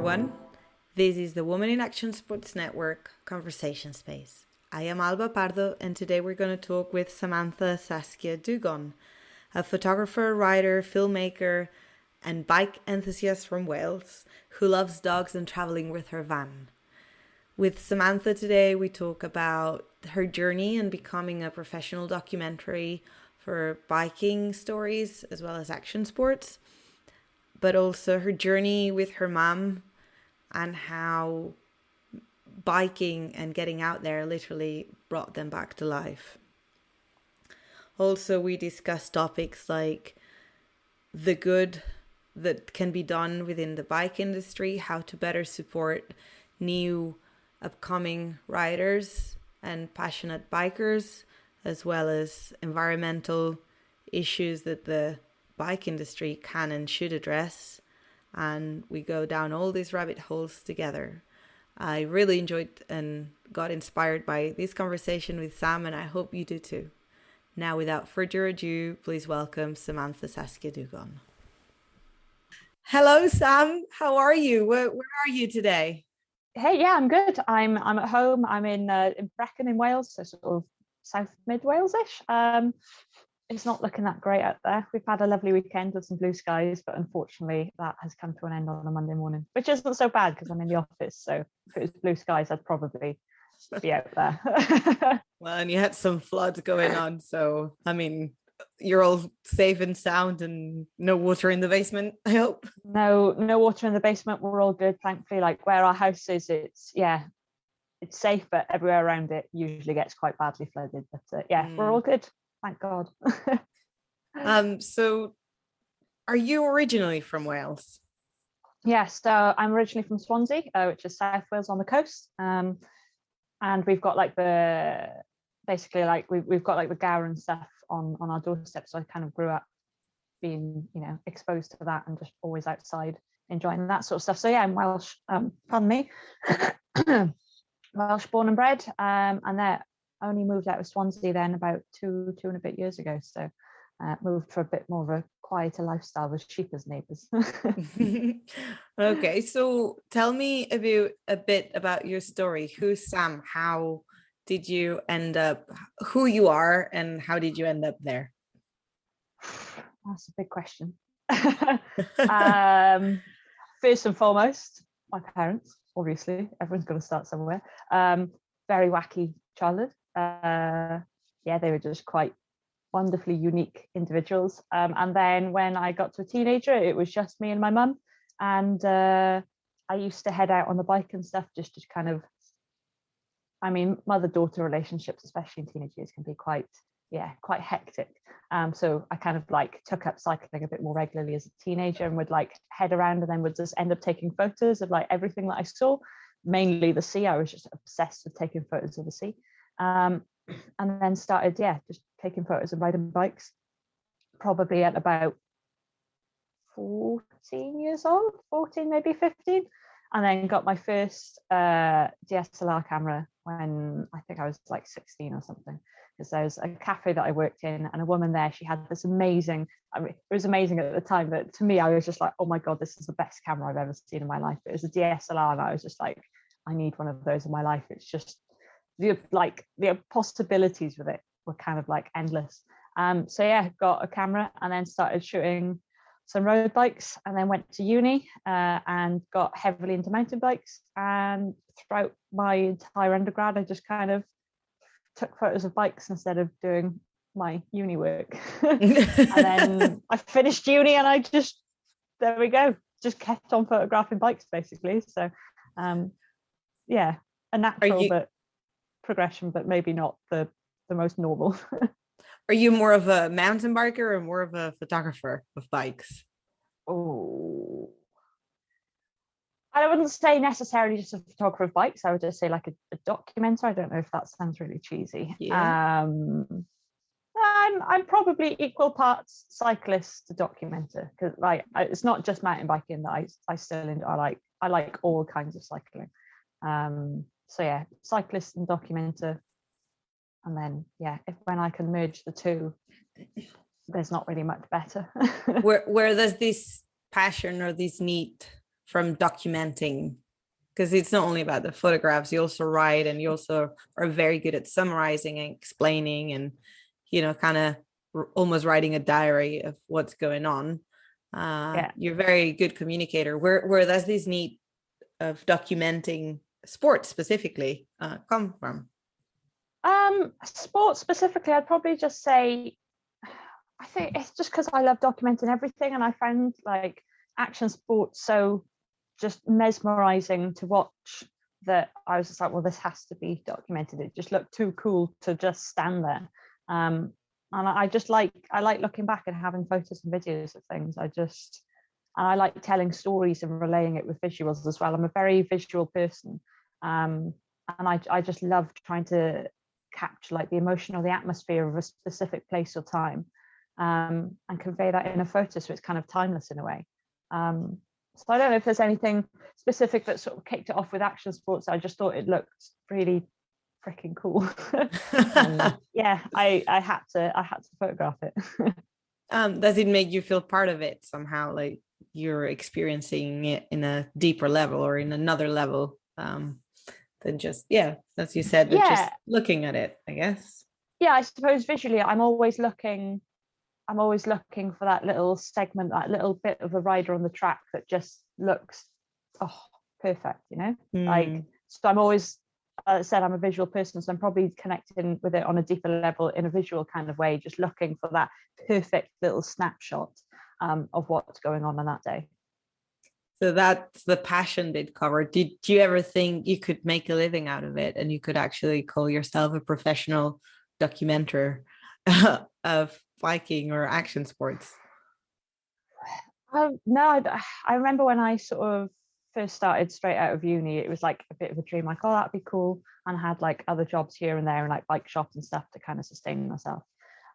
everyone. This is the Women in Action Sports Network Conversation Space. I am Alba Pardo, and today we're going to talk with Samantha Saskia Dugon, a photographer, writer, filmmaker, and bike enthusiast from Wales who loves dogs and traveling with her van. With Samantha today, we talk about her journey in becoming a professional documentary for biking stories as well as action sports, but also her journey with her mum and how biking and getting out there literally brought them back to life. Also, we discuss topics like the good that can be done within the bike industry, how to better support new upcoming riders and passionate bikers, as well as environmental issues that the bike industry can and should address. And we go down all these rabbit holes together. I really enjoyed and got inspired by this conversation with Sam, and I hope you do too. Now, without further ado, please welcome Samantha Saskia Dugon. Hello, Sam. How are you? Where are you today? Hey, yeah, I'm good. I'm at home. I'm in Brecon in Wales, so sort of South Mid Wales-ish. It's not looking that great out there. We've had a lovely weekend with some blue skies, but unfortunately that has come to an end on a Monday morning, which isn't so bad because I'm in the office. So if it was blue skies, I'd probably be out there. Well, and you had some floods going on. So, I mean, you're all safe and sound and no water in the basement, I hope. No water in the basement. We're all good, thankfully. Like where our house is, it's safe, but everywhere around it usually gets quite badly flooded. But we're all good. Thank God. So are you originally from Wales? Yes, so I'm originally from Swansea, which is South Wales on the coast. And we've got like we've got like the Gower and stuff on our doorstep. So I kind of grew up being, exposed to that and just always outside enjoying that sort of stuff. So yeah, I'm Welsh, pardon me. Welsh born and bred. And then only moved out of Swansea then about two and a bit years ago. So moved for a bit more of a quieter lifestyle with sheep as neighbours. Okay, so tell me a bit about your story. Who's Sam? How did you end up who you are and how did you end up there? That's a big question. First and foremost, my parents, obviously. Everyone's got to start somewhere. Very wacky childhood. They were just quite wonderfully unique individuals. And then when I got to a teenager, it was just me and my mum. And I used to head out on the bike and stuff just to kind of, mother-daughter relationships, especially in teenage years, can be quite hectic. So I kind of like took up cycling a bit more regularly as a teenager and would like head around and then would just end up taking photos of like everything that I saw, mainly the sea. I was just obsessed with taking photos of the sea. And then started, just taking photos and riding bikes, probably at about 14 years old, 14, maybe 15. And then got my first DSLR camera when I think I was like 16 or something, because there was a cafe that I worked in and a woman there, she had this amazing, it was amazing at the time, but to me, I was just like, oh my God, this is the best camera I've ever seen in my life. It was a DSLR and I was just like, I need one of those in my life. It's just, the possibilities with it were kind of like endless. Got a camera and then started shooting some road bikes and then went to uni and got heavily into mountain bikes. And throughout my entire undergrad, I just kind of took photos of bikes instead of doing my uni work. And then I finished uni and there we go, just kept on photographing bikes basically. So a natural but progression, but maybe not the most normal. Are you more of a mountain biker or more of a photographer of bikes? Oh, I wouldn't say necessarily just a photographer of bikes. I would just say like a documenter. I don't know if that sounds really cheesy. Yeah. I'm probably equal parts cyclist to documenter, because like it's not just mountain biking that I still enjoy. I like all kinds of cycling. Cyclist and documenter. And then, when I can merge the two, there's not really much better. where does this passion or this need from documenting? Because it's not only about the photographs, you also write, and you also are very good at summarizing and explaining, and kind of almost writing a diary of what's going on. You're a very good communicator. Where does this need of documenting sports specifically come from? Sports specifically, I'd probably just say, I think it's just because I love documenting everything, and I find like action sports so just mesmerizing to watch that I was just like, well, this has to be documented. It just looked too cool to just stand there. And I like looking back and having photos and videos of things. And I like telling stories and relaying it with visuals as well. I'm a very visual person. And I just love trying to capture like the emotion or the atmosphere of a specific place or time, and convey that in a photo, so it's kind of timeless in a way. So I don't know if there's anything specific that sort of kicked it off with action sports. I just thought it looked really freaking cool. Yeah, I had to photograph it. Does it make you feel part of it somehow, like you're experiencing it in a deeper level or in another level than just, as you said, just looking at it, I guess? Yeah, I suppose visually I'm always looking for that little segment, that little bit of a rider on the track that just looks perfect, like, so I'm always, as I said, I'm a visual person, so I'm probably connecting with it on a deeper level in a visual kind of way, just looking for that perfect little snapshot of what's going on that day. So that's the passion they'd cover. Did you ever think you could make a living out of it and you could actually call yourself a professional documenter of biking or action sports? No, I remember when I sort of first started straight out of uni, it was like a bit of a dream, like, oh, that'd be cool. And I had like other jobs here and there and like bike shops and stuff to kind of sustain myself.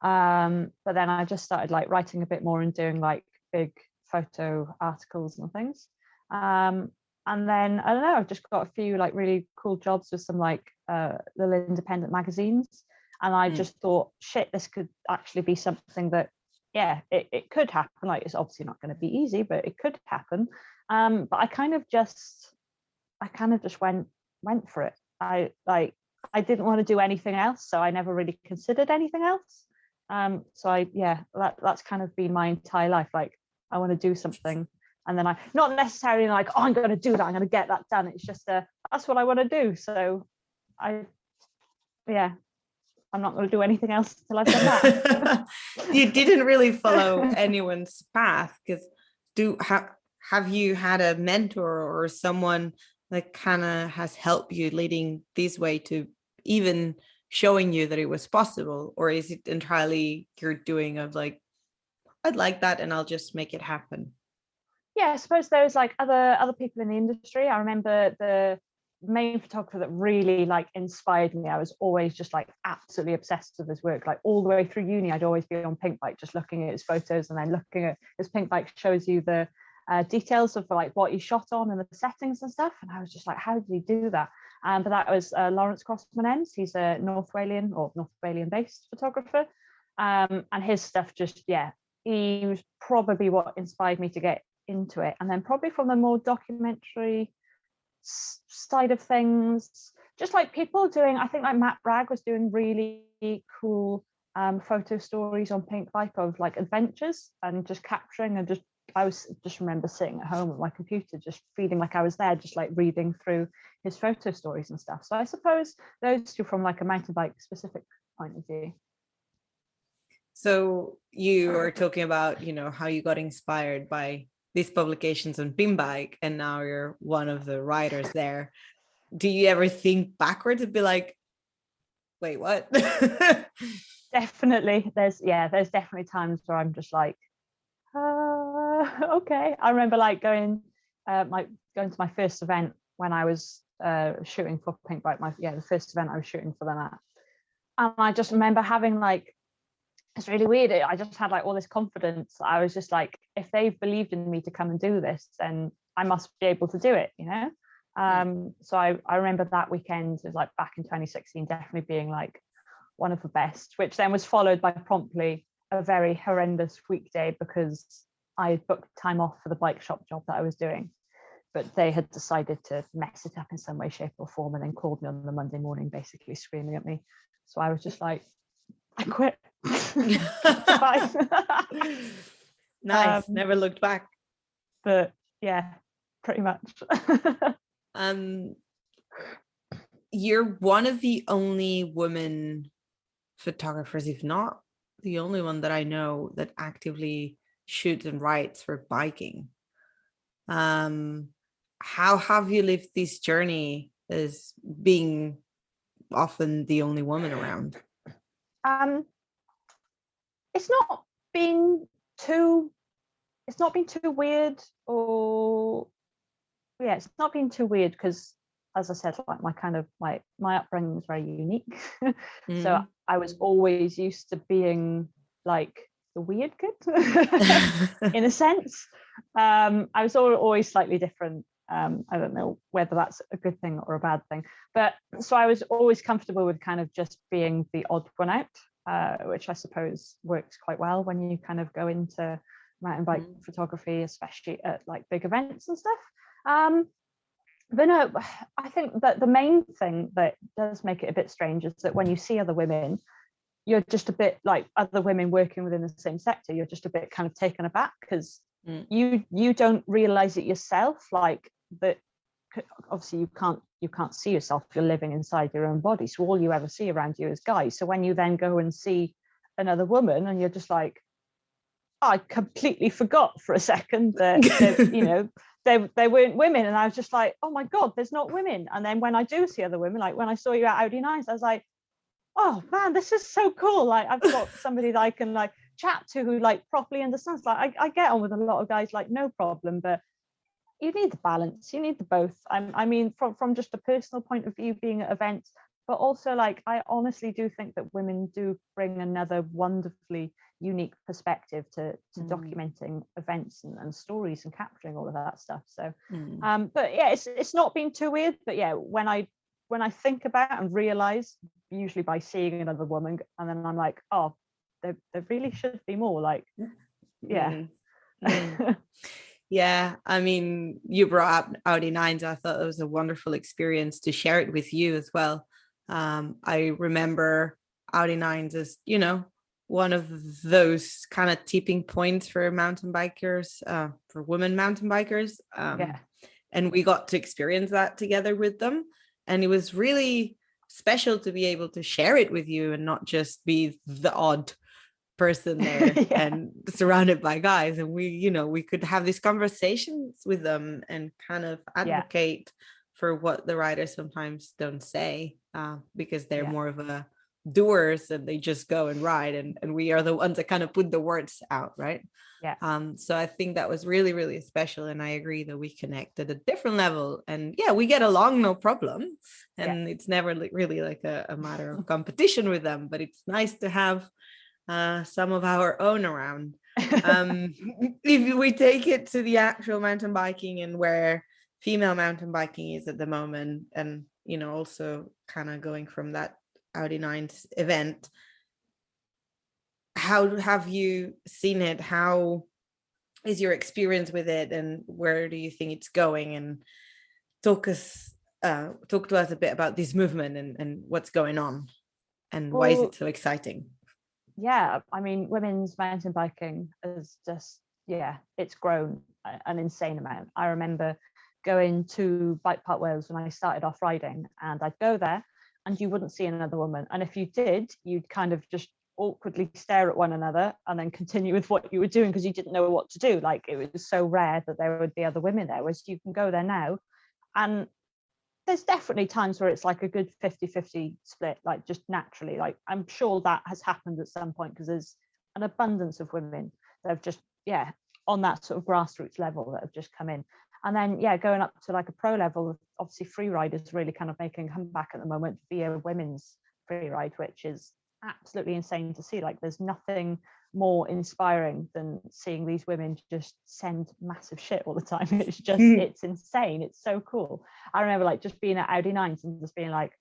But then I just started like writing a bit more and doing like big photo articles and things. And then I don't know, I've just got a few like really cool jobs with some like little independent magazines. And I just thought, shit, this could actually be something that, it could happen. Like, it's obviously not going to be easy, but it could happen. But I kind of just went for it. I didn't want to do anything else, so I never really considered anything else. So that's kind of been my entire life. Like, I want to do something, and then I not necessarily like, oh, I'm going to do that, I'm going to get that done. It's just that's what I want to do. So I'm not going to do anything else until I've done that. You didn't really follow anyone's path, because have you had a mentor or someone that kind of has helped you leading this way to even showing you that it was possible? Or is it entirely your doing of like, I'd like that and I'll just make it happen? Yeah, I suppose there's like other people in the industry. I remember the main photographer that really like inspired me. I was always just like absolutely obsessed with his work. Like all the way through uni, I'd always be on Pinkbike just looking at his photos, and then looking at his Pinkbike shows you the details of like what he shot on and the settings and stuff. And I was just like, how did he do that? But that was Lawrence Crossman-Ends. He's a North Walian based photographer. And his stuff just, he was probably what inspired me to get into it. And then probably from the more documentary side of things, just like people doing, I think like Matt Bragg was doing really cool photo stories on Pinkbike of like adventures and just capturing, and I just remember sitting at home at my computer just feeling like I was there, just like reading through his photo stories and stuff. So I suppose those two from like a mountain bike specific point of view. So you are talking about, how you got inspired by these publications on Pinkbike, and now you're one of the writers there. Do you ever think backwards and be like, wait, what? Definitely. There's definitely times where I'm just like, okay. I remember like going to my first event when I was shooting for Pinkbike. The first event I was shooting for them at. And I just remember having like, it's really weird. I just had like all this confidence. I was just like, if they've believed in me to come and do this, then I must be able to do it, So I remember that weekend, it was like back in 2016, definitely being like one of the best, which then was followed by promptly a very horrendous weekday because I booked time off for the bike shop job that I was doing. but they had decided to mess it up in some way, shape or form, and then called me on the Monday morning basically screaming at me. So I was just like, I quit. Bye. Nice. Never looked back. But yeah, pretty much. You're one of the only women photographers, if not the only one that I know, that actively shoots and writes for biking. How have you lived this journey as being often the only woman around? It's not been too weird, or it's not been too weird, because as I said, like my upbringing was very unique. So I was always used to being like the weird kid in a sense. I was always slightly different. I don't know whether that's a good thing or a bad thing, but so I was always comfortable with kind of just being the odd one out, which I suppose works quite well when you kind of go into mountain bike photography, especially at like big events and stuff. But no, I think that the main thing that does make it a bit strange is that when you see other women, you're just a bit like other women working within the same sector, you're just a bit kind of taken aback, because you don't realize it yourself, like that. Obviously you can't see yourself, you're living inside your own body, so all you ever see around you is guys. So when you then go and see another woman, and you're just like, I completely forgot for a second that they weren't women, and I was just like, oh my god, there's not women. And then when I do see other women, like when I saw you at Audi 9s, I was like, oh man, this is so cool. Like I've got somebody that I can like chat to who like properly understands. Like I get on with a lot of guys, like no problem, but you need the balance, you need the both. I mean, from just a personal point of view, being at events, but also like I honestly do think that women do bring another wonderfully unique perspective to documenting events and stories and capturing all of that stuff. So but yeah, it's not been too weird. But yeah, when I think about and realize, usually by seeing another woman, and then I'm like, oh, there really should be more, like Yeah, I mean, you brought up Audi 9s. I thought it was a wonderful experience to share it with you as well. I remember Audi 9s as, one of those kind of tipping points for mountain bikers, for women mountain bikers. And we got to experience that together with them. And it was really special to be able to share it with you and not just be the odd person there and surrounded by guys. And we could have these conversations with them and kind of advocate for what the riders sometimes don't say, because they're more of a doers and they just go and ride, and we are the ones that kind of put the words out, right? So I think that was really, really special, and I agree that we connect at a different level, and we get along no problem, and it's never really like a matter of competition with them, but it's nice to have some of our own around. If we take it to the actual mountain biking and where female mountain biking is at the moment, and also kind of going from that Audi 9s event, how have you seen it? How is your experience with it, and where do you think it's going? And talk to us a bit about this movement and what's going on, and why is it so exciting? Yeah, I mean, women's mountain biking is just, it's grown an insane amount. I remember going to Bike Park Wales when I started off riding, and I'd go there and you wouldn't see another woman. And if you did, you'd kind of just awkwardly stare at one another and then continue with what you were doing, because you didn't know what to do. Like, it was so rare that there would be other women there, whereas you can go there now and there's definitely times where it's like a good 50-50 split, like just naturally. Like, I'm sure that has happened at some point, because there's an abundance of women that have just, on that sort of grassroots level that have just come in. And then, going up to like a pro level, obviously free ride is really kind of making a comeback at the moment via women's free ride, which is absolutely insane to see. Like, there's nothing more inspiring than seeing these women just send massive shit all the time. It's just, it's insane. It's so cool. I remember like just being at Audi 9s and just being like,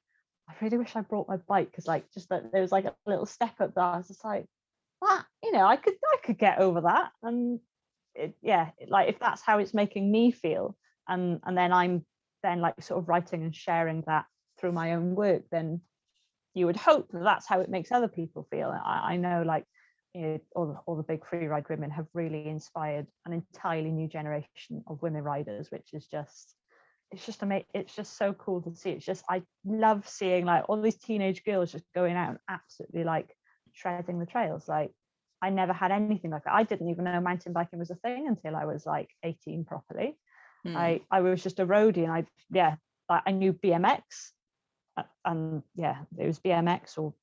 I really wish I brought my bike, because like just that there was like a little step up there. I was just like, that, I could get over that. And like, if that's how it's making me feel, and then I'm then like sort of writing and sharing that through my own work, then you would hope that that's how it makes other people feel. I know, like, all the big free ride women have really inspired an entirely new generation of women riders, which is just, it's just amazing. It's just so cool to see. It's just, I love seeing like all these teenage girls just going out and absolutely like shredding the trails. Like, I never had anything like that. I didn't even know mountain biking was a thing until I was like 18 properly. I was just a roadie, and I knew BMX, and it was BMX, or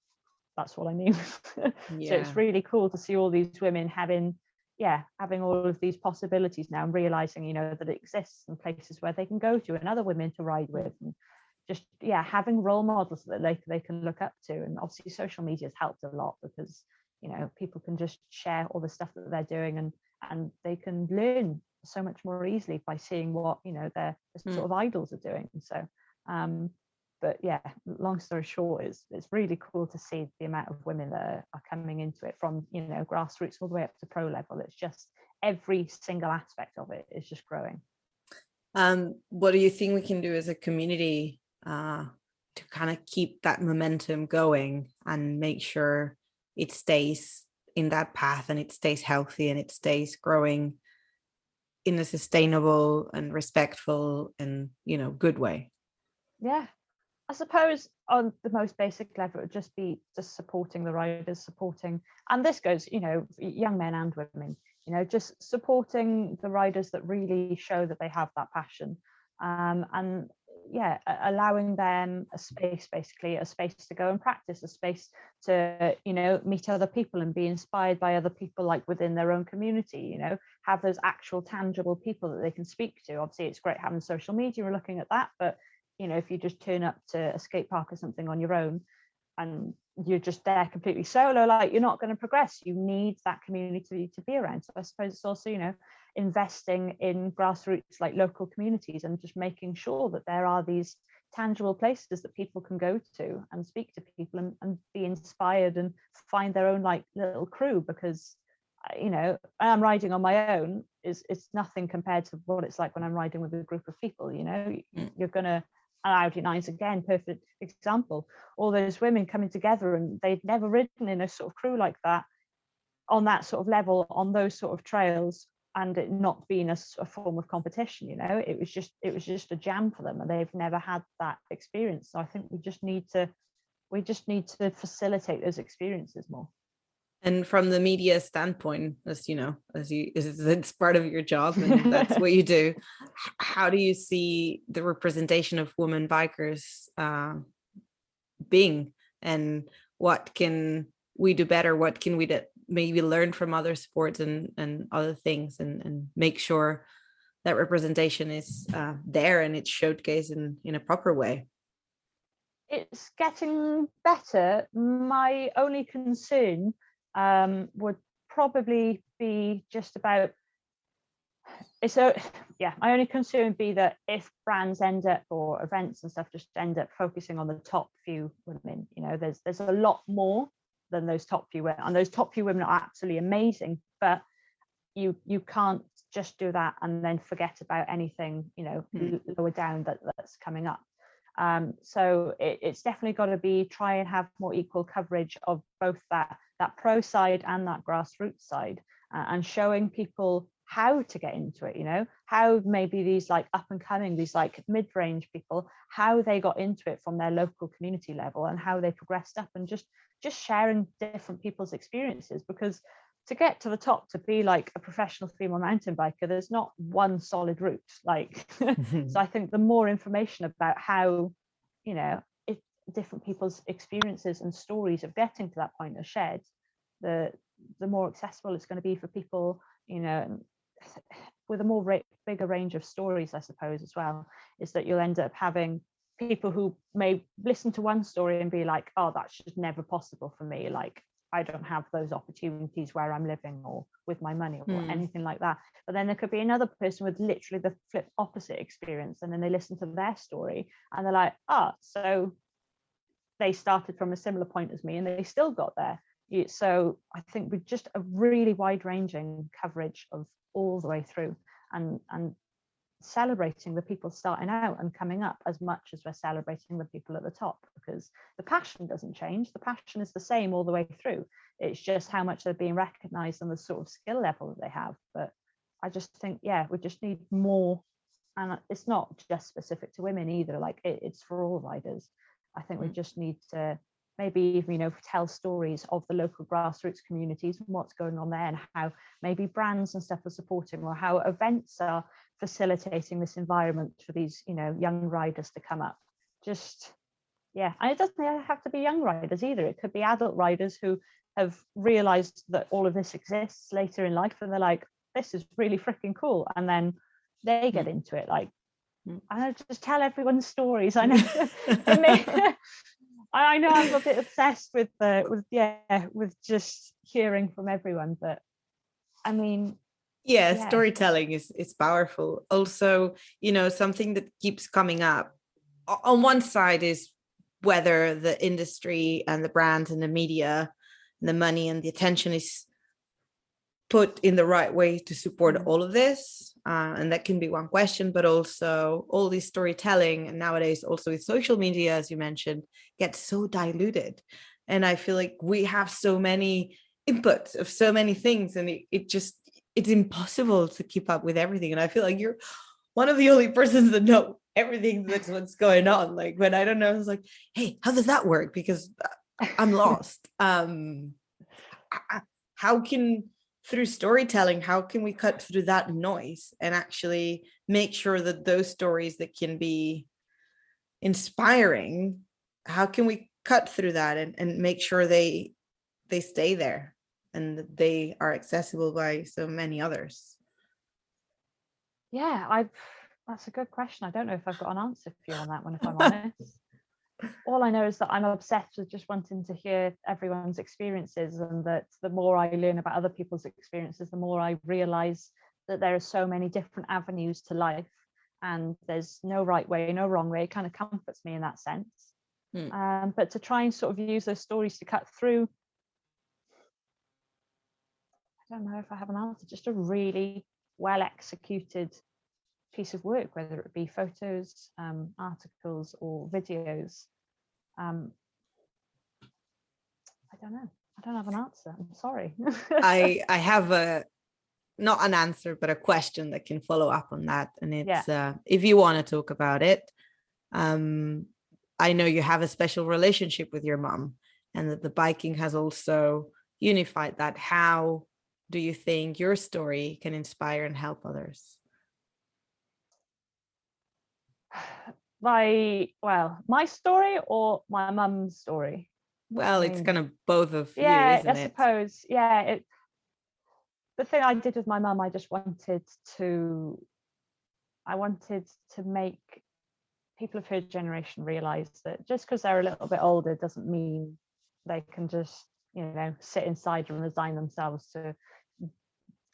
that's all I knew. So it's really cool to see all these women having all of these possibilities now, and realizing, that it exists and places where they can go to, and other women to ride with, and just having role models that they can look up to. And obviously social media has helped a lot, because people can just share all the stuff that they're doing, and they can learn so much more easily by seeing what their sort of idols are doing. So but long story short, it's really cool to see the amount of women that are coming into it from grassroots all the way up to pro level. It's just every single aspect of it is just growing. What do you think we can do as a community to kind of keep that momentum going and make sure it stays in that path, and it stays healthy, and it stays growing in a sustainable and respectful and good way? I suppose on the most basic level, it would just be just supporting the riders, and this goes young men and women, just supporting the riders that really show that they have that passion, and allowing them a space to go and practice, a space to meet other people and be inspired by other people, like within their own community, have those actual tangible people that they can speak to. Obviously it's great having social media, we're looking at that, but if you just turn up to a skate park or something on your own and you're just there completely solo, like, you're not going to progress. You need that community to be around. So I suppose it's also investing in grassroots, like local communities, and just making sure that there are these tangible places that people can go to and speak to people and be inspired and find their own like little crew. Because I'm riding on my own, it's nothing compared to what it's like when I'm riding with a group of people. You're gonna, and Audi 9's again, perfect example, all those women coming together, and they'd never ridden in a sort of crew like that, on that sort of level, on those sort of trails, and it not being a form of competition. It was just a jam for them, and they've never had that experience. So I think we just need to facilitate those experiences more. And from the media standpoint, it's part of your job and that's what you do. How do you see the representation of women bikers being, and what can we do better? What can we maybe learn from other sports and other things, and make sure that representation is there and it's showcased in a proper way? It's getting better. My only concern would probably be just about my only concern would be that if brands end up, or events and stuff just end up focusing on the top few women, there's a lot more than those top few women, and those top few women are absolutely amazing, but you can't just do that and then forget about anything lower down that's coming up. So it's definitely got to try and have more equal coverage of both that pro side and that grassroots side, and showing people how to get into it, how maybe these like up and coming, these like mid-range people, how they got into it from their local community level and how they progressed up, and just sharing different people's experiences. Because to get to the top, to be like a professional female mountain biker, there's not one solid route, like so I think the more information about how different people's experiences and stories of getting to that point are shared, the more accessible it's going to be for people, with a bigger range of stories, I suppose, as well, is that you'll end up having people who may listen to one story and be like, oh, that's just never possible for me, like I don't have those opportunities where I'm living or with my money or anything like that. But then there could be another person with literally the flip opposite experience, and then they listen to their story and they're like, so they started from a similar point as me and they still got there. So I think with just a really wide ranging coverage of all the way through, and celebrating the people starting out and coming up as much as we're celebrating the people at the top, because the passion doesn't change. The passion is the same all the way through. It's just how much they're being recognized and the sort of skill level that they have. But I just think, yeah, we just need more. And it's not just specific to women either, like it's for all riders. I think we just need to maybe even, tell stories of the local grassroots communities and what's going on there, and how maybe brands and stuff are supporting, or how events are facilitating this environment for these, young riders to come up. Just, yeah. And it doesn't have to be young riders either. It could be adult riders who have realized that all of this exists later in life, and they're like, this is really freaking cool. And then they get into it. Like, I just tell everyone stories. I know. I know I'm a bit obsessed with just hearing from everyone, but I mean, storytelling is powerful. Also, something that keeps coming up on one side is whether the industry and the brands and the media and the money and the attention is put in the right way to support all of this, and that can be one question. But also all this storytelling, and nowadays also with social media, as you mentioned, gets so diluted, and I feel like we have so many inputs of so many things, and it's impossible to keep up with everything. And I feel like you're one of the only persons that know everything that's what's going on. Like when I don't know, it's like, hey, how does that work? Because I'm lost. Through storytelling, how can we cut through that noise and actually make sure that those stories that can be inspiring, how can we cut through that and make sure they stay there and that they are accessible by so many others? Yeah, that's a good question. I don't know if I've got an answer for you on that one, if I'm honest. All I know is that I'm obsessed with just wanting to hear everyone's experiences, and that the more I learn about other people's experiences, the more I realize that there are so many different avenues to life, and there's no right way, no wrong way. It kind of comforts me in that sense. But to try and sort of use those stories to cut through, I don't know if I have an answer. Just a really well executed piece of work, whether it be photos, articles, or videos. I don't know. I don't have an answer. I'm sorry. I have not an answer, but a question that can follow up on that. And it's if you want to talk about it, I know you have a special relationship with your mom, and that the biking has also unified that. How do you think your story can inspire and help others? My story or my mum's story? Well, it's kind of both of you, isn't it? I suppose. Yeah. The thing I did with my mum, I wanted to make people of her generation realize that just because they're a little bit older doesn't mean they can just, sit inside and resign themselves to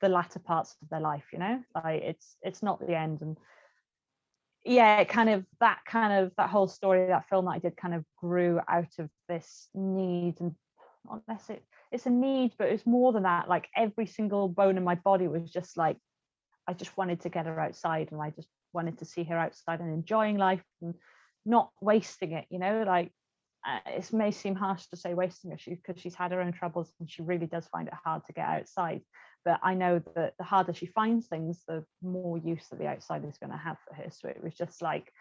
the latter parts of their life, like it's not the end. And that whole story, that film that I did, kind of grew out of this need. And unless it's a need, but it's more than that. Like every single bone in my body was just like, I just wanted to get her outside, and I just wanted to see her outside and enjoying life and not wasting it, like it may seem harsh to say wasting it, because she's had her own troubles and she really does find it hard to get outside. But I know that the harder she finds things, the more use that the outside is going to have for her. So it was just like,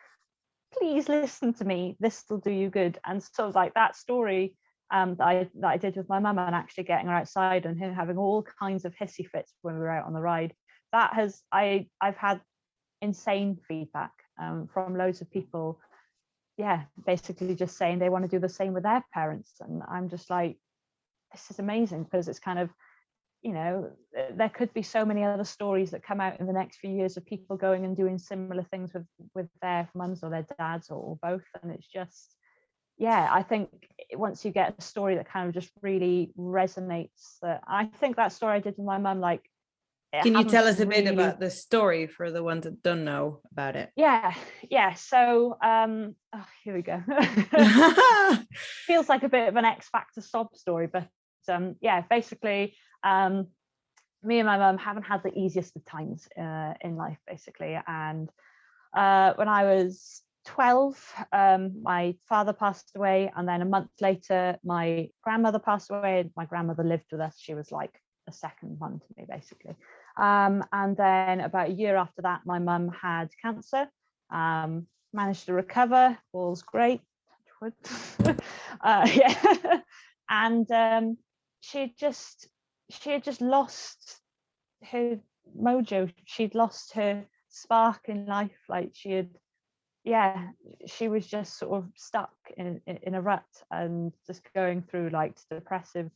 please listen to me, this will do you good. And so like that story that I did with my mum, and actually getting her outside and her having all kinds of hissy fits when we were out on the ride, I've had insane feedback from loads of people, basically just saying they want to do the same with their parents. And I'm just like, this is amazing, because it's kind of, there could be so many other stories that come out in the next few years of people going and doing similar things with their mums or their dads, or both. And it's just, I think once you get a story that kind of just really resonates, that I think that story I did with my mum, like, can you tell us a bit about the story for the ones that don't know about it? So here we go. Feels like a bit of an X Factor sob story, but basically me and my mum haven't had the easiest of times in life, basically. And when I was 12, my father passed away, and then a month later my grandmother passed away. My grandmother lived with us. She was like a second mum to me, basically. And then about a year after that, my mum had cancer, managed to recover, all's great. Yeah. And she had just lost her mojo. She'd lost her spark in life. Like she was just sort of stuck in a rut and just going through like depressive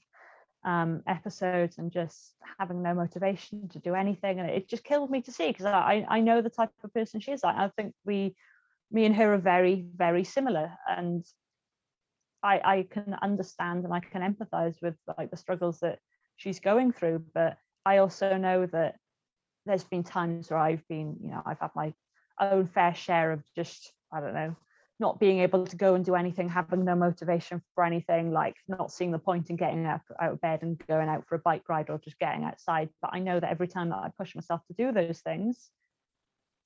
episodes and just having no motivation to do anything. And it just killed me to see, because I know the type of person she is. Like, I think me and her are very, very similar, and I can understand and I can empathize with like the struggles that she's going through. But I also know that there's been times where I've had my own fair share of just, I don't know, not being able to go and do anything, having no motivation for anything, like not seeing the point in getting out of bed and going out for a bike ride or just getting outside. But I know that every time that I push myself to do those things,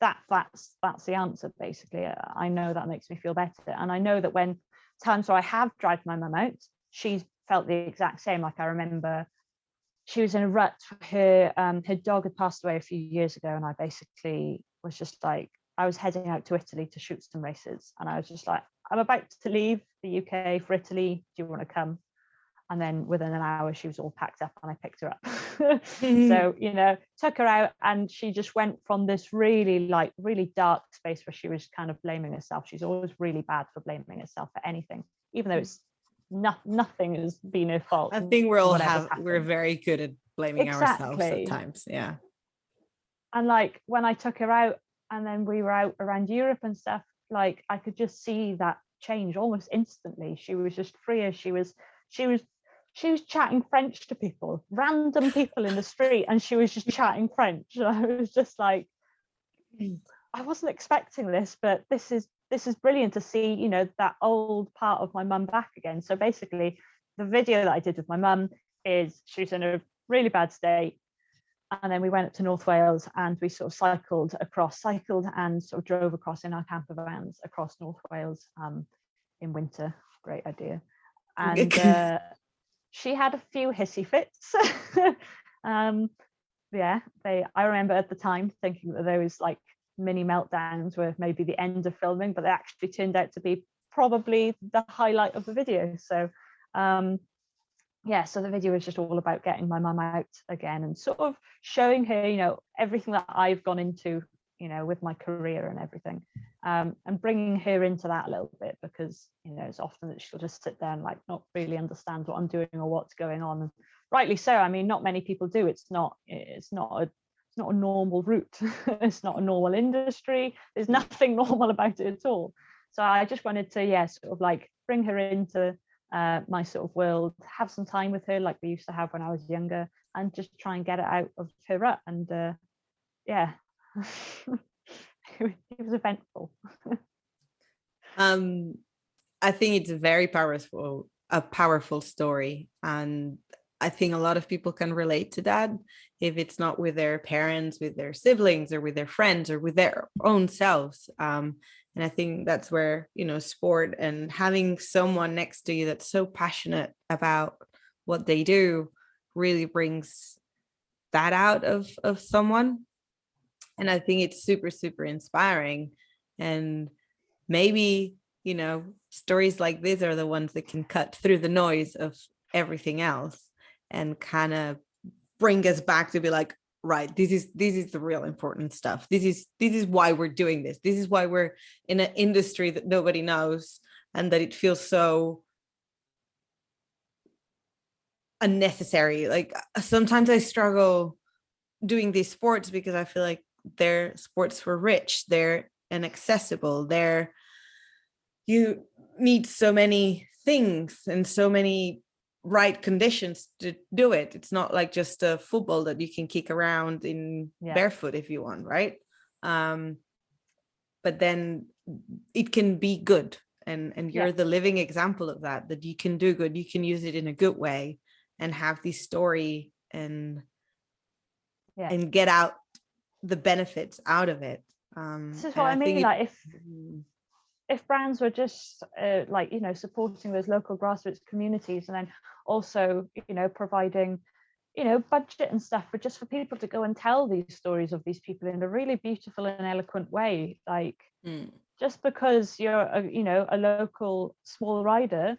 that's the answer, basically. I know that makes me feel better. And I know that when times where I have dragged my mum out, she's felt the exact same. Like, I remember she was in a rut. Her dog had passed away a few years ago, and I basically was just like, I was heading out to Italy to shoot some races, and I was just like, I'm about to leave the UK for Italy. Do you want to come? And then within an hour, she was all packed up, and I picked her up. So, took her out, and she just went from this really dark space where she was kind of blaming herself. She's always really bad for blaming herself for anything, even though it's nothing has been her fault. I think we're very good at blaming ourselves at times. Yeah. And like when I took her out, and then we were out around Europe and stuff, like I could just see that change almost instantly. She was just freer. She was chatting French to people, random people in the street, and she was just chatting French. And I was just like, I wasn't expecting this, but this is brilliant to see, that old part of my mum back again. So basically, the video that I did with my mum is she's in a really bad state. And then we went up to North Wales, and we sort of cycled and sort of drove across in our camper vans across North Wales in winter. Great idea. And she had a few hissy fits. I remember at the time thinking that those like mini meltdowns were maybe the end of filming, but they actually turned out to be probably the highlight of the video. So so the video was just all about getting my mum out again and sort of showing her, everything that I've gone into, with my career and everything, and bringing her into that a little bit, because, it's often that she'll just sit there and like not really understand what I'm doing or what's going on. And rightly so. I mean, not many people do. It's not a normal route. It's not a normal industry. There's nothing normal about it at all. So I just wanted to, sort of like bring her into my sort of world, have some time with her like we used to have when I was younger, and just try and get it out of her rut. And it was eventful. I think it's a powerful story, and I think a lot of people can relate to that, if it's not with their parents, with their siblings, or with their friends, or with their own selves. And I think that's where, sport and having someone next to you that's so passionate about what they do really brings that out of someone. And I think it's super, super inspiring. And maybe, stories like this are the ones that can cut through the noise of everything else and kind of bring us back to be like, right, this is the real important stuff. This is why we're doing this. This is why we're in an industry that nobody knows, and that it feels so unnecessary. Like, sometimes I struggle doing these sports because I feel like they're sports for rich, they're inaccessible, you need so many things and so many right conditions to do it. It's not like just a football that you can kick around in barefoot if you want, right? But then it can be good, and you're the living example of that you can do good, you can use it in a good way and have this story and and get out the benefits out of it. This is what I mean. Like if brands were just like, you know, supporting those local grassroots communities, and then also, you know, providing, you know, budget and stuff for people to go and tell these stories of these people in a really beautiful and eloquent way. Like just because you're a local small rider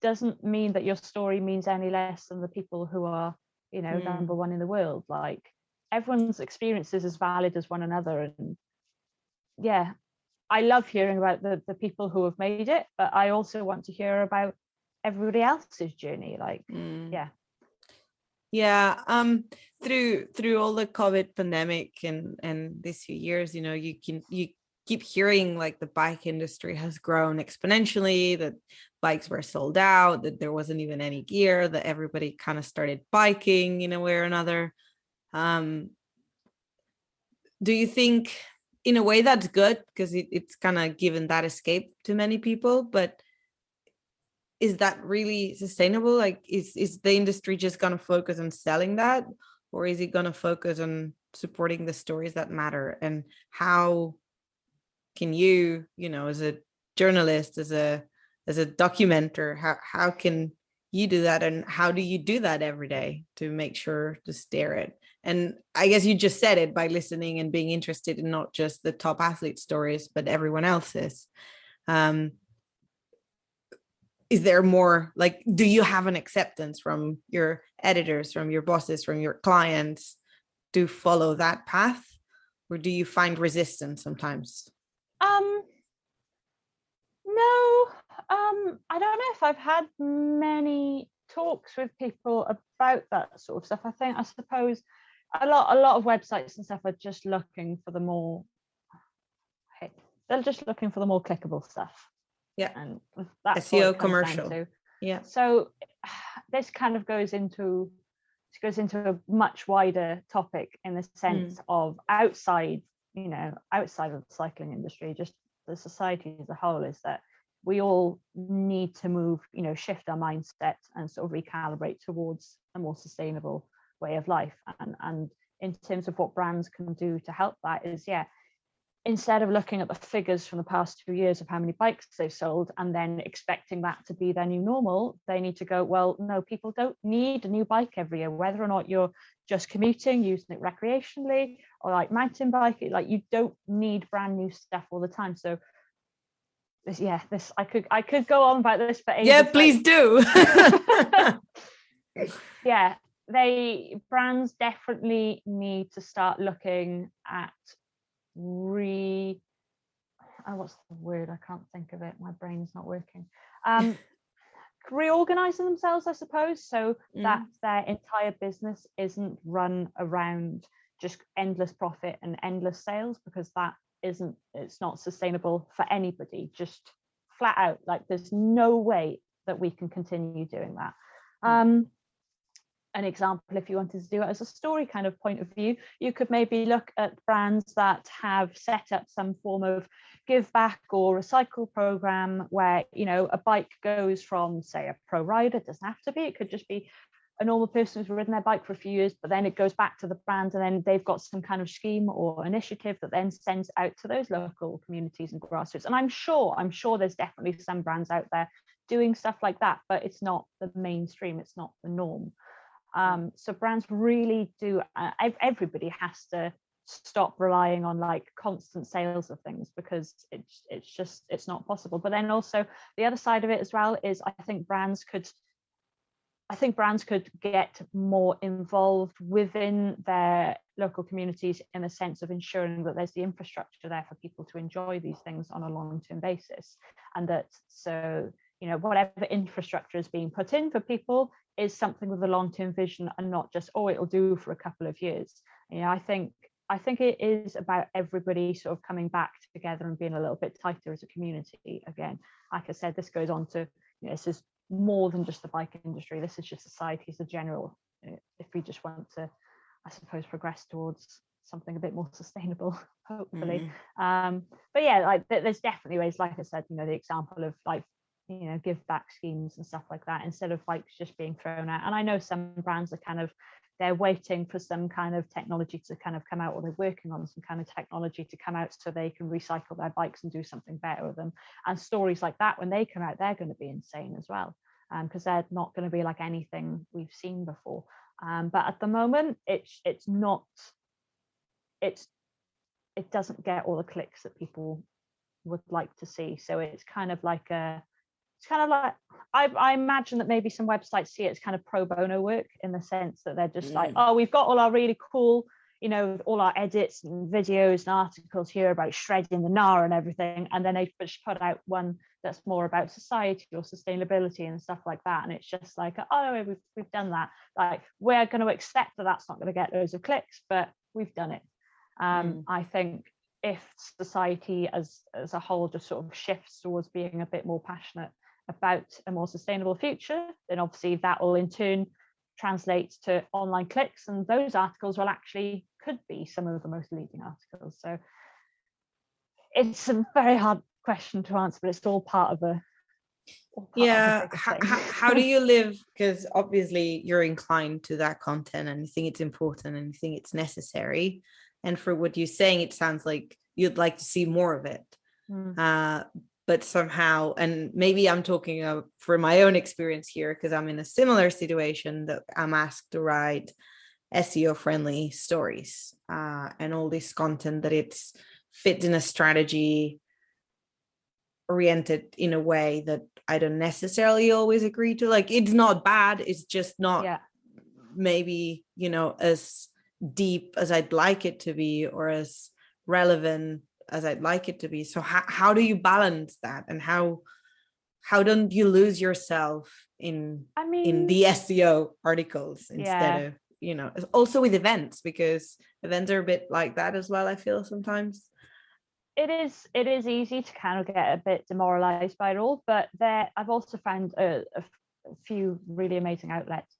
doesn't mean that your story means any less than the people who are, you know, number one in the world. Like everyone's experience is as valid as one another. And yeah, I love hearing about the people who have made it, but I also want to hear about everybody else's journey. Like through all the COVID pandemic and these few years, you know, you keep hearing like the bike industry has grown exponentially, that bikes were sold out, that there wasn't even any gear, that everybody kind of started biking in a way or another. Do you think in a way that's good, because it's kind of given that escape to many people, but is that really sustainable? Like is the industry just going to focus on selling that, or is it going to focus on supporting the stories that matter? And how can you know, as a journalist, as a documenter, how can you do that, and how do you do that every day to make sure to steer it? And I guess you just said it, by listening and being interested in not just the top athlete stories, but everyone else's. Is there more, like, do you have an acceptance from your editors, from your bosses, from your clients to follow that path, or do you find resistance sometimes? No, I don't know if I've had many talks with people about that sort of stuff. I suppose a lot of websites and stuff are just looking for the more, they're just looking for the more clickable stuff. Yeah, and that's SEO commercial. Yeah. So this kind of goes into a much wider topic in the sense of outside of the cycling industry, just the society as a whole, is that we all need to move, you know, shift our mindset and sort of recalibrate towards a more sustainable way of life. And in terms of what brands can do to help that is, instead of looking at the figures from the past 2 years of how many bikes they've sold and then expecting that to be their new normal, they need to go, well, no, people don't need a new bike every year, whether or not you're just commuting, using it recreationally, or like mountain biking. Like, you don't need brand new stuff all the time. So I could go on about this for ages. Yeah, please do. Brands definitely need to start looking at what's the word? I can't think of it. My brain's not working. Reorganizing themselves, I suppose, so that their entire business isn't run around just endless profit and endless sales, because it's not sustainable for anybody. Just flat out, like, there's no way that we can continue doing that. An example, if you wanted to do it as a story kind of point of view, you could maybe look at brands that have set up some form of give back or recycle program where, you know, a bike goes from, say, a pro rider. It doesn't have to be, it could just be a normal person who's ridden their bike for a few years, but then it goes back to the brand, and then they've got some kind of scheme or initiative that then sends out to those local communities and grassroots. And I'm sure there's definitely some brands out there doing stuff like that, but it's not the mainstream, it's not the norm. So brands really do, everybody has to stop relying on like constant sales of things, because it's not possible. But then also the other side of it as well is I think brands could get more involved within their local communities, in the sense of ensuring that there's the infrastructure there for people to enjoy these things on a long-term basis, and that, so, you know, whatever infrastructure is being put in for people is something with a long-term vision, and not just, oh, it'll do for a couple of years. You know, I think it is about everybody sort of coming back together and being a little bit tighter as a community. Again, like I said, this goes on to, you know, this is more than just the bike industry. This is just society as a general. If we just want to, I suppose, progress towards something a bit more sustainable, hopefully. But yeah, like there's definitely ways, like I said, you know, the example of like, you know, give back schemes and stuff like that, instead of bikes just being thrown out. And I know some brands are kind of they're waiting for some kind of technology to kind of come out, or they're working on some kind of technology to come out so they can recycle their bikes and do something better with them. And stories like that, when they come out, they're going to be insane as well, because they're not going to be like anything we've seen before. But at the moment, it doesn't get all the clicks that people would like to see. So it's kind of like I imagine that maybe some websites see it as kind of pro bono work, in the sense that they're just like, oh, we've got all our really cool, all our edits and videos and articles here about shredding the gnar and everything, and then they just put out one that's more about society or sustainability and stuff like that, and it's just like, oh, we've done that, like, we're going to accept that that's not going to get loads of clicks, but we've done it. I think if society as a whole just sort of shifts towards being a bit more passionate about a more sustainable future, then obviously that will in turn translate to online clicks, and those articles could be some of the most leading articles. So it's a very hard question to answer, but it's all part of a how do you live, because obviously you're inclined to that content and you think it's important and you think it's necessary, and for what you're saying, it sounds like you'd like to see more of it. But somehow, and maybe I'm talking for my own experience here, because I'm in a similar situation, that I'm asked to write SEO friendly stories and all this content that it's fits in a strategy oriented in a way that I don't necessarily always agree to. Like, it's not bad, it's just not maybe, as deep as I'd like it to be, or as relevant as I'd like it to be. So how do you balance that, and how don't you lose yourself in the SEO articles instead of, also with events, because events are a bit like that as well, I feel sometimes. It is easy to kind of get a bit demoralized by it all, but I've also found a few really amazing outlets,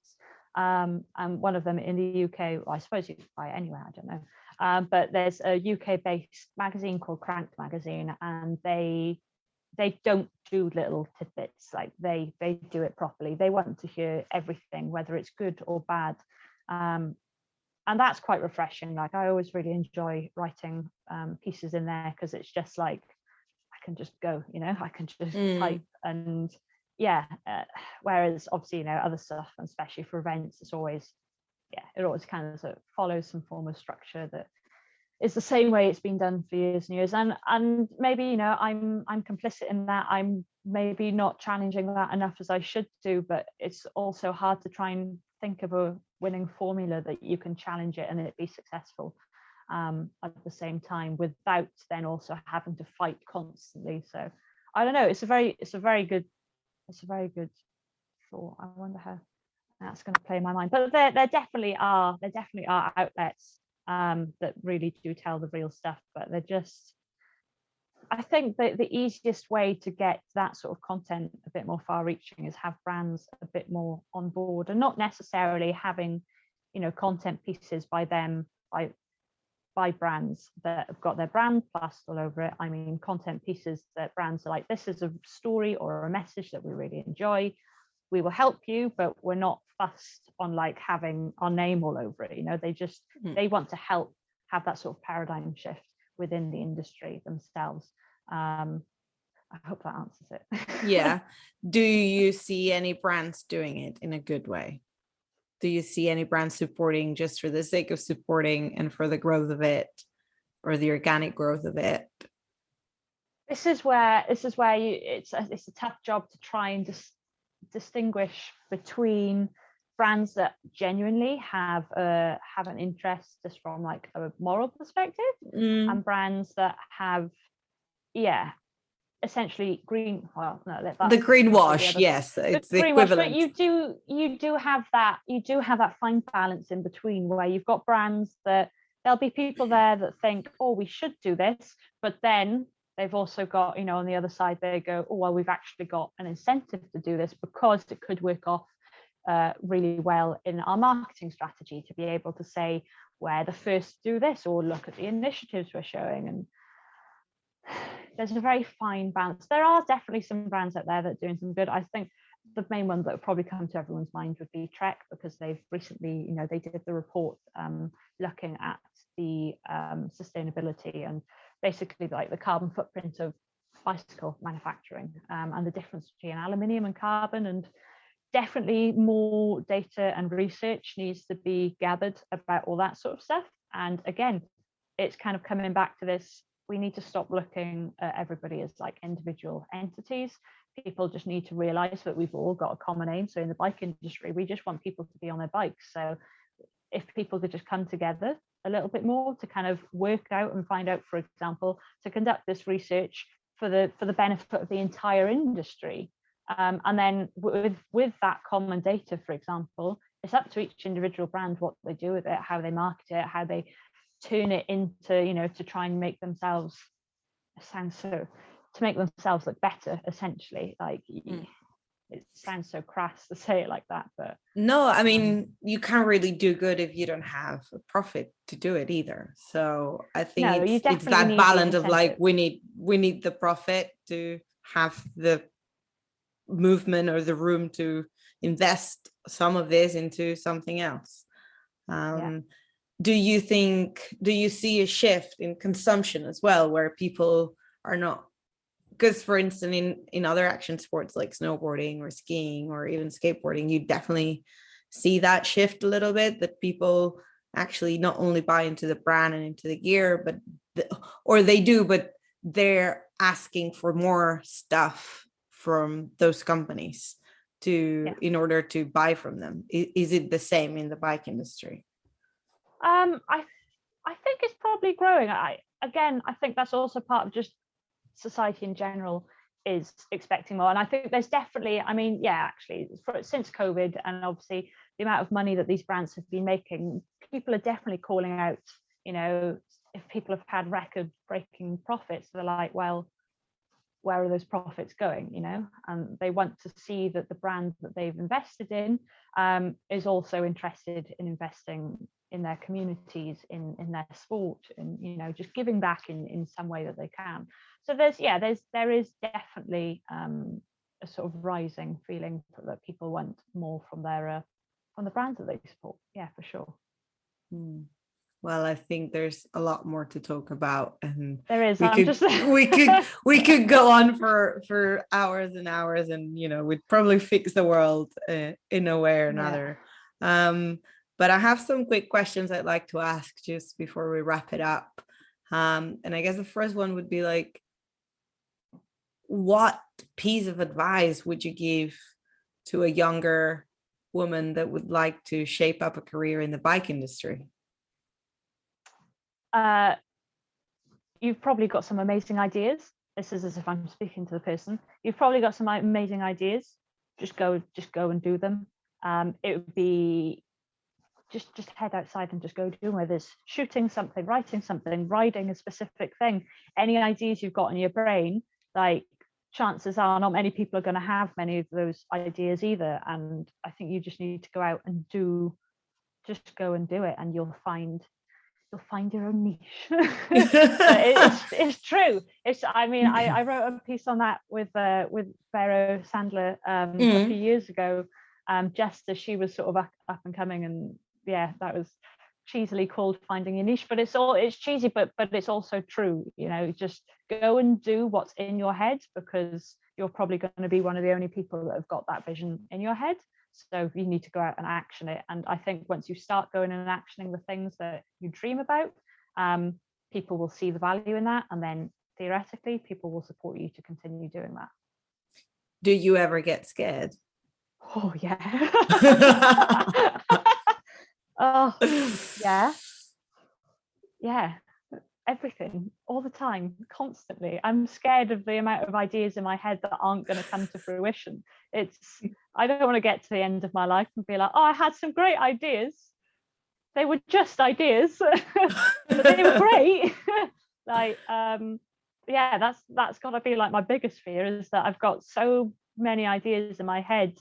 and one of them in the UK, well, I suppose you can buy it anywhere, I don't know. But there's a UK-based magazine called Cranked Magazine, and they don't do little tidbits. Like, they do it properly. They want to hear everything, whether it's good or bad, and that's quite refreshing. Like, I always really enjoy writing pieces in there, because it's just like, I can just go, I can just type, and whereas obviously other stuff, and especially for events, it always kind of sort of follows some form of structure that is the same way it's been done for years and years, and maybe I'm complicit in that. I'm maybe not challenging that enough as I should do, but it's also hard to try and think of a winning formula that you can challenge it and it be successful at the same time, without then also having to fight constantly. So I don't know, it's a very good thought. I wonder how that's going to play in my mind, but there definitely are outlets that really do tell the real stuff, but they're just, I think that the easiest way to get that sort of content a bit more far reaching is have brands a bit more on board, and not necessarily having content pieces by brands that have got their brand plastered all over it. I mean, content pieces that brands are like, this is a story or a message that we really enjoy, we will help you, but we're not fussed on like having our name all over it. They just they want to help have that sort of paradigm shift within the industry themselves. I hope that answers it. Do you see any brands doing it in a good way? Do you see any brands supporting just for the sake of supporting and for the growth of it, or the organic growth of it? This is where it's a tough job to try and distinguish between brands that genuinely have an interest just from like a moral perspective, and brands that have essentially the greenwash. Yes, it's the equivalent. But you do have that fine balance in between, where you've got brands that there'll be people there that think, oh, we should do this, but then they've also got, on the other side, they go, oh, well, we've actually got an incentive to do this because it could work off really well in our marketing strategy, to be able to say, we're the first to do this, or look at the initiatives we're showing. And there's a very fine balance. There are definitely some brands out there that are doing some good. I think the main one that would probably come to everyone's mind would be Trek, because they've recently, they did the report looking at the sustainability and basically like the carbon footprint of bicycle manufacturing, and the difference between aluminium and carbon. And definitely more data and research needs to be gathered about all that sort of stuff. And again, it's kind of coming back to this: we need to stop looking at everybody as like individual entities. People just need to realize that we've all got a common aim. So in the bike industry, we just want people to be on their bikes. So if people could just come together a little bit more to kind of work out and find out, for example, to conduct this research for the benefit of the entire industry. And then with that common data, for example, it's up to each individual brand what they do with it, how they market it, how they turn it into, to try and make themselves to make themselves look better, essentially. Like, it sounds so crass to say it like that, but no, I mean, you can't really do good if you don't have a profit to do it either. So I think no, it's that balance of like, we need the profit to have the movement or the room to invest some of this into something else. Do you see a shift in consumption as well, where people are not, because for instance in other action sports like snowboarding or skiing or even skateboarding, you definitely see that shift a little bit, that people actually not only buy into the brand and into the gear, but they do, but they're asking for more stuff from those companies in order to buy from them. Is it the same in the bike industry? I think it's probably growing. I think that's also part of just society in general is expecting more. And I think there's definitely, actually, since COVID, and obviously the amount of money that these brands have been making, people are definitely calling out, if people have had record-breaking profits, they're like, well, where are those profits going, and they want to see that the brand that they've invested in is also interested in investing in their communities, in their sport, and just giving back in some way that they can. So there is definitely a sort of rising feeling that people want more from the brands that they support. Yeah, for sure. Well, I think there's a lot more to talk about, and there is. we could go on for hours and hours, and we'd probably fix the world in a way or another. But I have some quick questions I'd like to ask just before we wrap it up. And I guess the first one would be like, what piece of advice would you give to a younger woman that would like to shape up a career in the bike industry? You've probably got some amazing ideas. This is as if I'm speaking to the person. You've probably got some amazing ideas. Just go and do them. It would be just head outside and just go do them, whether it's shooting something, writing something, riding a specific thing. Any ideas you've got in your brain, like, chances are not many people are going to have many of those ideas either. And I think you just need to go out and go and do it, and you'll find your own niche. it's true. I wrote a piece on that with Vero Sandler a few years ago, just as she was sort of up and coming, and that was cheesily called finding your niche, but it's cheesy, but it's also true. Just go and do what's in your head, because you're probably going to be one of the only people that have got that vision in your head. So you need to go out and action it. And I think once you start going and actioning the things that you dream about, people will see the value in that, and then theoretically people will support you to continue doing that. Do you ever get scared? Oh yeah. Oh yeah, everything, all the time, constantly. I'm scared of the amount of ideas in my head that aren't going to come to fruition. I don't want to get to the end of my life and be like, oh, I had some great ideas. They were just ideas, but they were great. That's got to be like my biggest fear, is that I've got so many ideas in my head.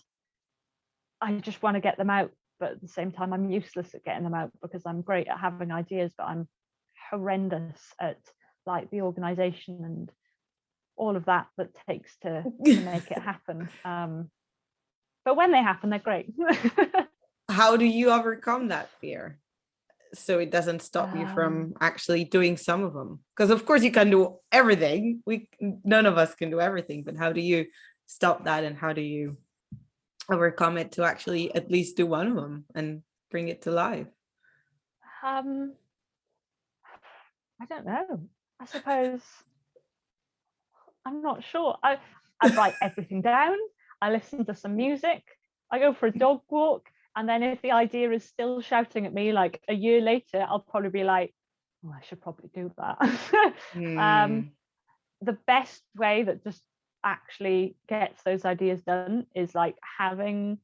I just want to get them out, but at the same time, I'm useless at getting them out, because I'm great at having ideas, but I'm horrendous at like the organization and all of that takes to make it happen. but when they happen, they're great. How do you overcome that fear so it doesn't stop you from actually doing some of them? Because of course you can do everything. None of us can do everything, but how do you stop that, and how do you overcome it to actually at least do one of them and bring it to life? I don't know. I suppose I'm not sure. I write everything down. I listen to some music. I go for a dog walk. And then if the idea is still shouting at me, like a year later, I'll probably be like, oh, I should probably do that. The best way that just actually gets those ideas done is like having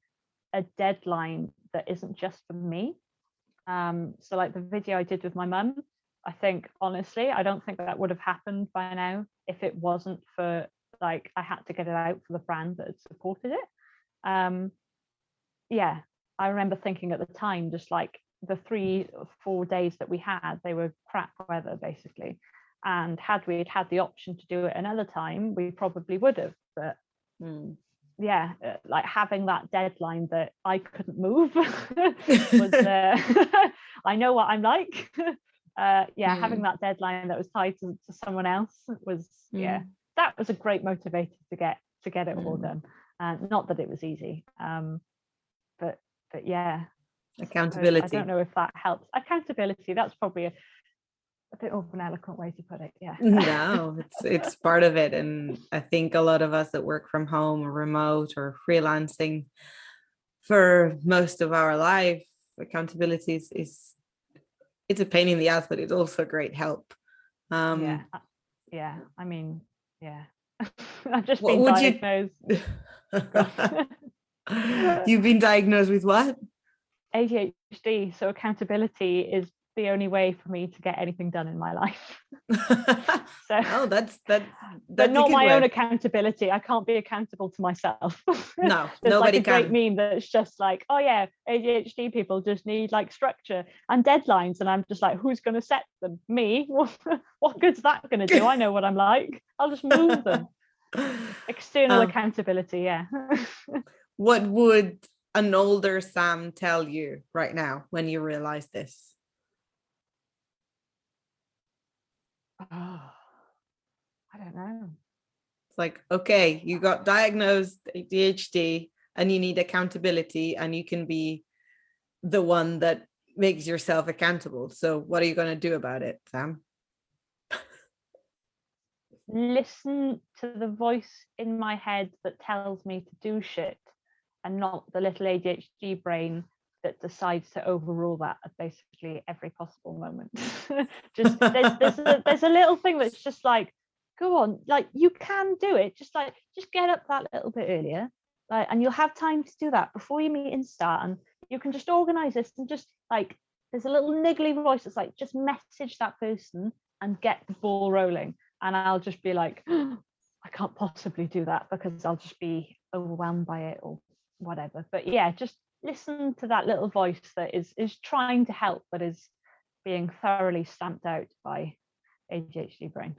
a deadline that isn't just for me. So like the video I did with my mum, I think, honestly, I don't think that would have happened by now if it wasn't for, like, I had to get it out for the brand that had supported it. Yeah, I remember thinking at the time, just like the 3 or 4 days that we had, they were crap weather basically. And had we had the option to do it another time, we probably would have. But yeah, like having that deadline that I couldn't move was, I know what I'm like. Having that deadline that was tied to someone else was, that was a great motivator to get it all done. Not that it was easy, but yeah, accountability. I don't know if that helps. Accountability, that's probably a bit of an eloquent way to put it. Yeah. No, it's part of it. And I think a lot of us that work from home or remote or freelancing for most of our life, accountability is it's a pain in the ass, but it's also great help. I mean, yeah. I've just been diagnosed. You've been diagnosed with what? ADHD. So accountability is the only way for me to get anything done in my life. So that's but not my own accountability. I can't be accountable to myself. No, there's nobody like a great meme that's just like, oh yeah, ADHD people just need like structure and deadlines, and I'm just like, who's going to set them? Me? What good's that going to do? I know what I'm like. I'll just move them. External accountability. Yeah. What would an older Sam tell you right now when you realize this? Oh, I don't know. It's like, okay, you got diagnosed ADHD and you need accountability, and you can be the one that makes yourself accountable. So what are you going to do about it, Sam? Listen to the voice in my head that tells me to do shit, and not the little ADHD brain that decides to overrule that at basically every possible moment. Just there's a little thing that's just like, go on, like you can do it. Just get up that little bit earlier, like, and you'll have time to do that before your meetings start, and you can just organize this, and just like there's a little niggly voice that's like, just message that person and get the ball rolling. And I'll just be like, oh, I can't possibly do that because I'll just be overwhelmed by it or whatever. But yeah, just listen to that little voice that is trying to help, but is being thoroughly stamped out by ADHD brain.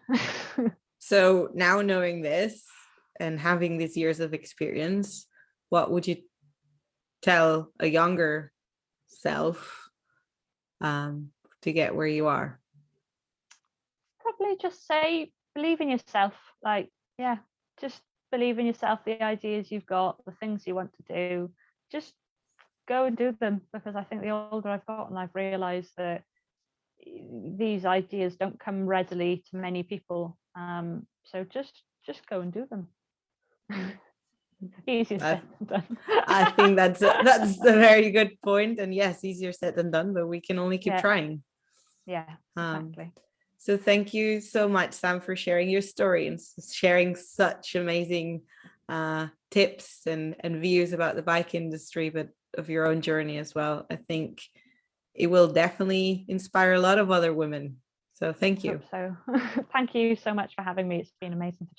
So now, knowing this and having these years of experience, what would you tell a younger self to get where you are? Probably just say, believe in yourself. Like, yeah, just believe in yourself, the ideas you've got, the things you want to do, just go and do them. Because I think the older I've gotten, I've realized that these ideas don't come readily to many people. So just go and do them. Easier said than done. I think that's a very good point. And yes, easier said than done, but we can only keep trying. Yeah, exactly. So thank you so much, Sam, for sharing your story and sharing such amazing tips and views about the bike industry, but of your own journey as well. I think it will definitely inspire a lot of other women. So thank you. So thank you so much for having me. It's been amazing to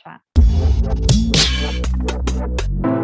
chat.